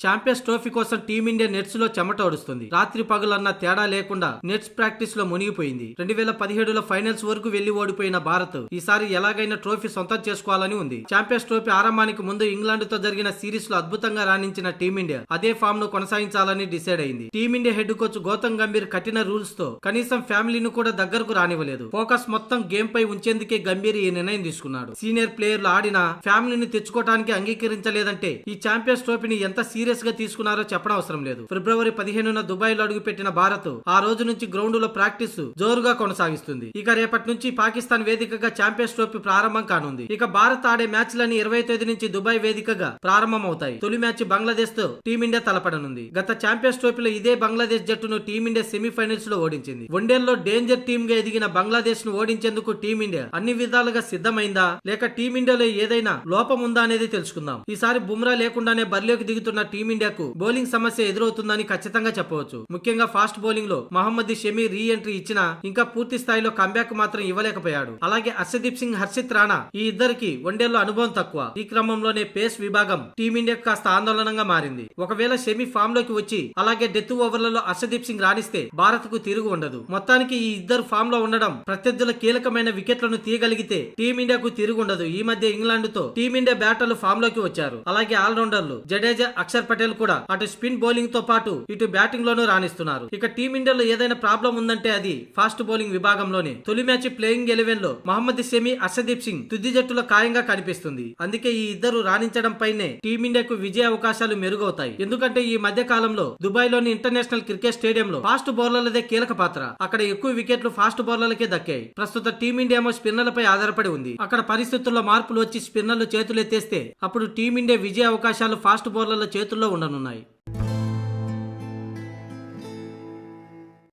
Champions trophy కోసం team India nets లో చెమట ఓడుస్తుంది. రాత్రి పగలన్న తేడా లేకుండా నెట్స్ ప్రాక్టీస్ లో మునిగిపోయింది. 2017లో ఫైనల్స్ వరకు వెళ్లి ఓడిపోయిన భారత్ ఈసారి ఎలాగైనా ట్రోఫీ సొంతం చేసుకోవాలని ఉంది. ఛాంపియన్స్ ట్రోఫీ ఆరంభానికి ముందు ఇంగ్లాండ్ తో జరిగిన సిరీస్ లో అద్భుతంగా రాణించిన టీమిండియా అదే ఫామ్ ను కొనసాగించాలని డిసైడ్ అయింది. Team India head coach Gautam Gambhir కఠిన రూల్స్ తో కనీసం ఫ్యామిలీని కూడా దగ్గరకు రానివ్వలేదు. ఫోకస్ మొత్తం గేమ్ పై ఉంచేందుకే గంభీర్ ఈ నిర్ణయం తీసుకున్నాడు. సీనియర్ ప్లేయర్లు ఆడినా ఫ్యామిలీని తెచ్చుకోవడానికి అంగీకరించలేదంటే ఈ ఛాంపియన్స్ ట్రోఫీని ఎంత సీరియస్ గా తీసుకున్నారో చెప్పడం అవసరం లేదు. ఫిబ్రవరి 15న దుబాయ్ లో అడుగుపెట్టిన భారత్ ఆ రోజు నుంచి గ్రౌండ్ లో ప్రాక్టీస్ జోరుగా కొనసాగిస్తుంది. ఇక రేపటి నుంచి పాకిస్తాన్ వేదికగా ఛాంపియన్స్ ట్రోఫీ ప్రారంభం కానుంది. ఇక భారత్ ఆడే మ్యాచ్లన్నీ 20వ తేదీ నుంచి దుబాయ్ వేదికగా ప్రారంభం అవుతాయి. తొలి మ్యాచ్ బంగ్లాదేశ్ తో టీమిండియా తలపడనుంది. గత ఛాంపియన్స్ ట్రోఫీలో ఇదే బంగ్లాదేశ్ జట్టును టీమిండియా సెమీఫైనల్స్ లో ఓడించింది. వన్డేల్లో డేంజర్ టీమ్ గా ఎదిగిన బంగ్లాదేశ్ ను ఓడించేందుకు టీమిండియా అన్ని విధాలుగా సిద్ధమైందా లేక టీమిండియాలో ఏదైనా లోపం ఉందా అనేది తెలుసుకుందాం. ఈసారి బుమ్రా లేకుండానే బరిలోకి దిగుతున్న టీమిండియాకు బౌలింగ్ సమస్య ఎదురవుతుందని ఖచ్చితంగా చెప్పవచ్చు. ముఖ్యంగా ఫాస్ట్ బౌలింగ్ లో మహమ్మద్ షమి రీ ఎంట్రీ ఇచ్చినా ఇంకా పూర్తి స్థాయిలో కంబ్యాక్ మాత్రం ఇవ్వలేకపోయాడు. అలాగే హర్షదీప్ సింగ్, హర్షిత్ రాణా ఈ ఇద్దరికి వన్డేల్లో అనుభవం తక్కువ. ఈ క్రమంలోనే పేస్ విభాగం టీమిండియాకు కాస్త ఆందోళనగా మారింది. ఒకవేళ షమి ఫామ్ లోకి వచ్చి అలాగే డెత్ ఓవర్లలో హర్షదీప్ సింగ్ రాణిస్తే భారత్ కు తిరుగు ఉండదు. మొత్తానికి ఈ ఇద్దరు ఫామ్ లో ఉండడం ప్రత్యర్థుల కీలకమైన వికెట్లను తీయగలిగితే టీమిండియాకు తిరుగు ఉండదు. ఈ మధ్య ఇంగ్లాండ్ తో టీమిండియా బ్యాటర్లు ఫామ్ లోకి వచ్చారు. అలాగే ఆల్రౌండర్లు జడేజా, అక్షర్ పటేల్ కూడా అటు స్పిన్ బౌలింగ్ తో పాటు ఇటు బ్యాటింగ్ లోనూ రాణిస్తున్నారు. ఇక టీమిండియాలో ఏదైనా ప్రాబ్లం ఉందంటే అది ఫాస్ట్ బౌలింగ్ విభాగంలోనే. తొలి మ్యాచ్ ప్లేయింగ్ 11 లో మహమ్మద్ షమి, హర్షదీప్ సింగ్ తుది జట్టులో ఖాయంగా కనిపిస్తుంది. అందుకే ఈ ఇద్దరు రాణించడం పైనే టీమిండియాకు విజయ అవకాశాలు మెరుగవుతాయి. ఎందుకంటే ఈ మధ్య కాలంలో దుబాయ్ లోని ఇంటర్నేషనల్ క్రికెట్ స్టేడియంలో ఫాస్ట్ బౌలర్లదే కీలక పాత్ర. అక్కడ ఎక్కువ వికెట్లు ఫాస్ట్ బౌలర్లకే దక్కాయి. ప్రస్తుత టీమిండియా స్పిన్నర్లపై ఆధారపడి ఉంది. అక్కడ పరిస్థితుల్లో మార్పులు వచ్చి స్పిన్నర్లు చేతులెత్తేస్తే అప్పుడు టీమిండియా విజయ అవకాశాలు ఫాస్ట్ బౌలర్ల చేతుల్లో ఉండనున్నాయి.